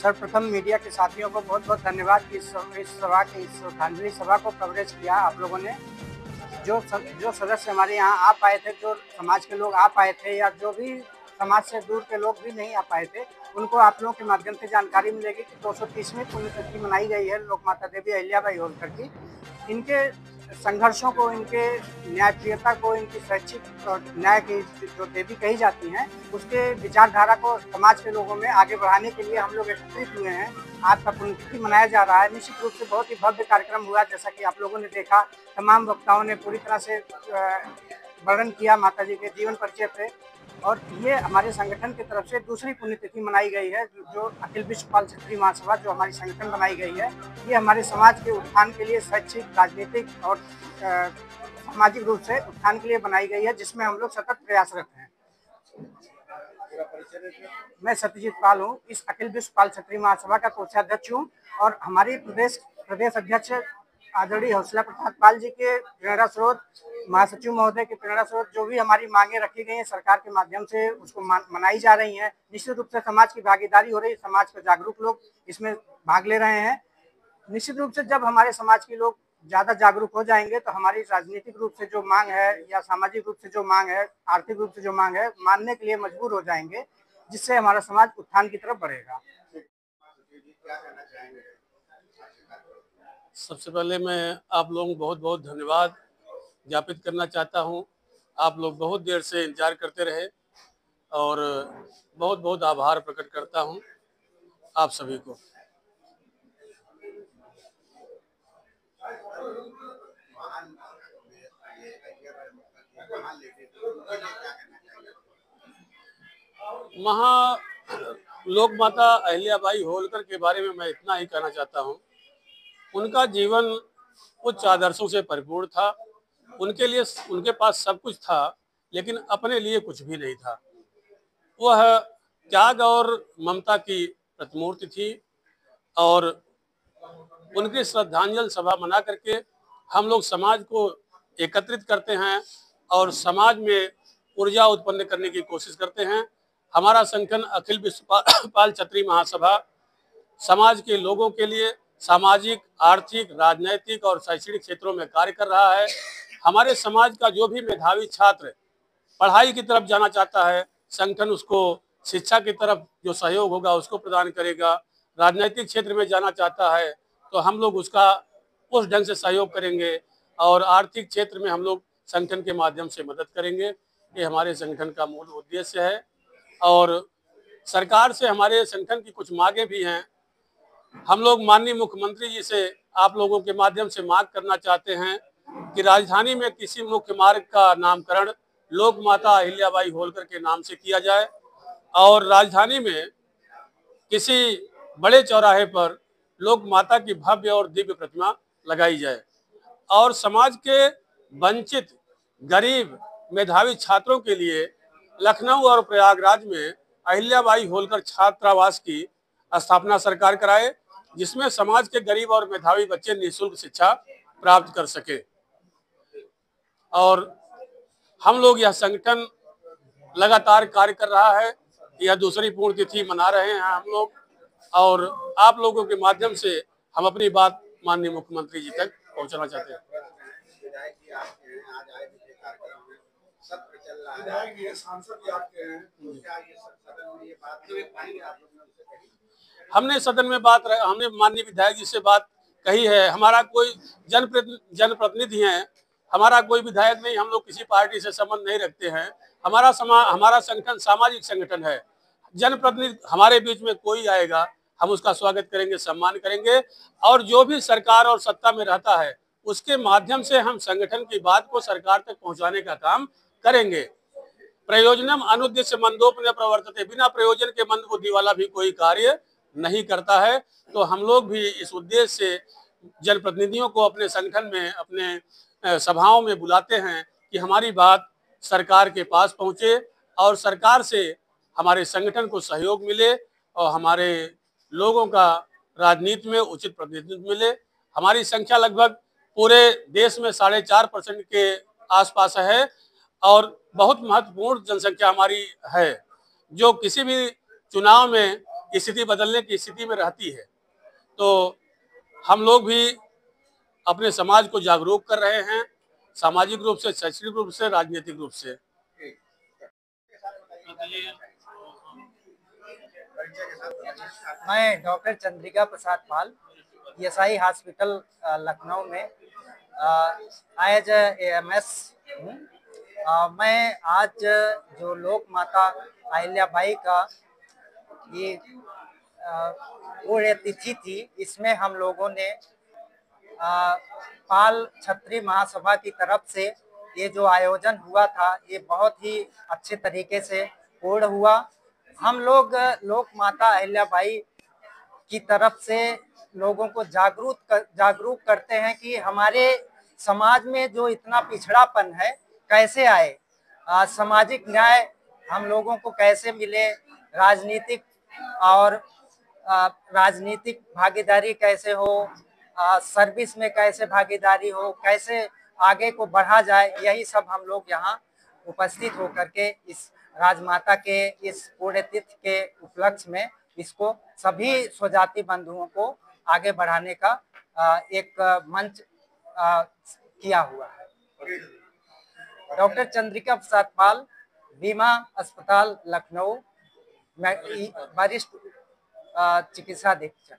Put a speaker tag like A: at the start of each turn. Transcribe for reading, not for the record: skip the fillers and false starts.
A: सर्वप्रथम मीडिया के साथियों को बहुत-बहुत धन्यवाद कि इस सभा की इस श्रद्धांजलि सभा को कवरेज किया आप लोगों ने। जो सदस्य हमारे यहाँ आ पाए थे, जो समाज के लोग आ पाए थे या जो भी समाज से दूर के लोग भी नहीं आ पाए थे, उनको आप लोगों के माध्यम से जानकारी मिलेगी कि 230वीं पुण्यतिथि मनाई गई है लोक माता देवी अहिल्याबाई होलकर की। इनके संघर्षों को, इनके न्यायप्रियता को, इनकी शैक्षिक और न्याय की जो देवी कही जाती हैं, उसके विचारधारा को समाज के लोगों में आगे बढ़ाने के लिए हम लोग एकत्रित हुए हैं। आज का पुण्यतिथि मनाया जा रहा है। निश्चित रूप से बहुत ही भव्य कार्यक्रम हुआ, जैसा कि आप लोगों ने देखा। तमाम वक्ताओं ने पूरी तरह से वर्णन किया माता जी के जीवन परिचय पे, और ये हमारे संगठन की तरफ से दूसरी पुण्यतिथि मनाई गई है, जो अखिल विश्व बाल क्षत्रिय महासभा जो हमारी संगठन बनाई गई है, ये हमारे समाज के उत्थान के लिए शैक्षिक, राजनीतिक और सामाजिक रूप से उत्थान के लिए बनाई गई है, जिसमें हम लोग सतत प्रयासरत हैं। मैं सत्यजीत पाल हूँ, इस अखिल विश्व बाल क्षत्रिय महासभा का कोषाध्यक्ष हूँ, और हमारी प्रदेश अध्यक्ष आदरणीय हौसला प्रसाद पाल जी के प्रेरणा स्रोत, महासचिव महोदय के प्रेरणा स्रोत, जो भी हमारी मांगे रखी गई हैं सरकार के माध्यम से, उसको मनाई जा रही हैं। निश्चित रूप से समाज की भागीदारी हो रही है, समाज के जागरूक लोग इसमें भाग ले रहे हैं। निश्चित रूप से जब हमारे समाज के लोग ज़्यादा जागरूक हो जाएंगे तो हमारी राजनीतिक रूप से जो मांग है या सामाजिक रूप से जो मांग है, आर्थिक रूप से जो मांग है, मानने के लिए मजबूर हो जाएंगे, जिससे हमारा समाज उत्थान की तरफ बढ़ेगा।
B: सबसे पहले मैं आप लोगों को बहुत बहुत धन्यवाद ज्ञापित करना चाहता हूं। आप लोग बहुत देर से इंतजार करते रहे और बहुत बहुत आभार प्रकट करता हूं आप सभी को। लोक माता अहिल्याबाई होलकर के बारे में मैं इतना ही कहना चाहता हूं। उनका जीवन उच्च आदर्शों से परिपूर्ण था। उनके पास सब कुछ था, लेकिन अपने लिए कुछ भी नहीं था। वह त्याग और ममता की प्रतिमूर्ति थी, और उनकी श्रद्धांजलि सभा मना करके हम लोग समाज को एकत्रित करते हैं और समाज में ऊर्जा उत्पन्न करने की कोशिश करते हैं। हमारा संगठन अखिल विश्व बाल क्षत्रिय महासभा समाज के लोगों के लिए सामाजिक, आर्थिक, राजनैतिक और शैक्षणिक क्षेत्रों में कार्य कर रहा है। हमारे समाज का जो भी मेधावी छात्र पढ़ाई की तरफ जाना चाहता है, संगठन उसको शिक्षा की तरफ जो सहयोग होगा उसको प्रदान करेगा। राजनीतिक क्षेत्र में जाना चाहता है तो हम लोग उसका उस ढंग से सहयोग करेंगे, और आर्थिक क्षेत्र में हम लोग संगठन के माध्यम से मदद करेंगे। ये हमारे संगठन का मूल उद्देश्य है, और सरकार से हमारे संगठन की कुछ मांगे भी हैं। हम लोग माननीय मुख्यमंत्री जी से आप लोगों के माध्यम से मांग करना चाहते हैं कि राजधानी में किसी मुख्य मार्ग का नामकरण लोक माता अहिल्याबाई होलकर के नाम से किया जाए, और राजधानी में किसी बड़े चौराहे पर लोक माता की भव्य और दिव्य प्रतिमा लगाई जाए, और समाज के वंचित, गरीब, मेधावी छात्रों के लिए लखनऊ और प्रयागराज में अहिल्याबाई होलकर छात्रावास की स्थापना सरकार कराए, जिसमें समाज के गरीब और मेधावी बच्चे निःशुल्क शिक्षा प्राप्त कर सके। और हम लोग यह संगठन लगातार कार्य कर रहा है। यह दूसरी पुण्यतिथि मना रहे हैं हम लोग, और आप लोगों के माध्यम से हम अपनी बात माननीय मुख्यमंत्री जी तक पहुंचाना चाहते हैं। हमने सदन में हमने माननीय विधायक जी से बात कही है। हमारा कोई जनप्रतिनिधि है, हमारा कोई विधायक नहीं, हम लोग किसी पार्टी से संबंध नहीं रखते हैं। हमारा संगठन सामाजिक संगठन है। जनप्रतिनिधि हमारे बीच में कोई आएगा, हम उसका स्वागत करेंगे, सम्मान करेंगे, और जो भी सरकार और सत्ता में रहता है उसके माध्यम से हम संगठन की बात को सरकार तक पहुंचाने का काम करेंगे। प्रयोजनम अनुद्देश्य मंदोपने प्रवर्तते, बिना प्रयोजन के मंद बुद्धि वाला भी कोई कार्य नहीं करता है। तो हम लोग भी इस उद्देश्य से जनप्रतिनिधियों को अपने संगठन में, अपने सभाओं में बुलाते हैं कि हमारी बात सरकार के पास पहुंचे और सरकार से हमारे संगठन को सहयोग मिले और हमारे लोगों का राजनीति में उचित प्रतिनिधित्व मिले। हमारी संख्या लगभग पूरे देश में 4.5% के आसपास है, और बहुत महत्वपूर्ण जनसंख्या हमारी है, जो किसी भी चुनाव में स्थिति बदलने की स्थिति में रहती है। तो हम लोग भी अपने समाज को जागरूक कर रहे हैं, सामाजिक रूप से, शैक्षणिक रूप से, राजनीतिक रूप से।
C: मैं डॉक्टर चंद्रिका प्रसाद पाल, ईएसआई हॉस्पिटल लखनऊ में एज एएमएस हूँ। मैं आज जो लोक माता अहिल्याबाई का ये पुण्यतिथि थी, इसमें हम लोगों ने पाल क्षत्रिय महासभा की तरफ से ये जो आयोजन हुआ था, ये बहुत ही अच्छे तरीके से पूर्ण हुआ। हम लोग लोक माता अहिल्याबाई की तरफ से लोगों को जागरूक करते हैं कि हमारे समाज में जो इतना पिछड़ापन है कैसे आए, सामाजिक न्याय हम लोगों को कैसे मिले, राजनीतिक और राजनीतिक भागीदारी कैसे हो, सर्विस में कैसे भागीदारी हो, कैसे आगे को बढ़ा जाए, यही सब हम लोग यहाँ उपस्थित होकर के इस राजमाता के इस पुण्यतिथि के उपलक्ष्य में इसको सभी स्वजाति बंधुओं को आगे बढ़ाने का एक मंच किया हुआ है। डॉक्टर चंद्रिका प्रसाद पाल, बीमा अस्पताल लखनऊ, वरिष्ठ चिकित्सा अधीक्षक।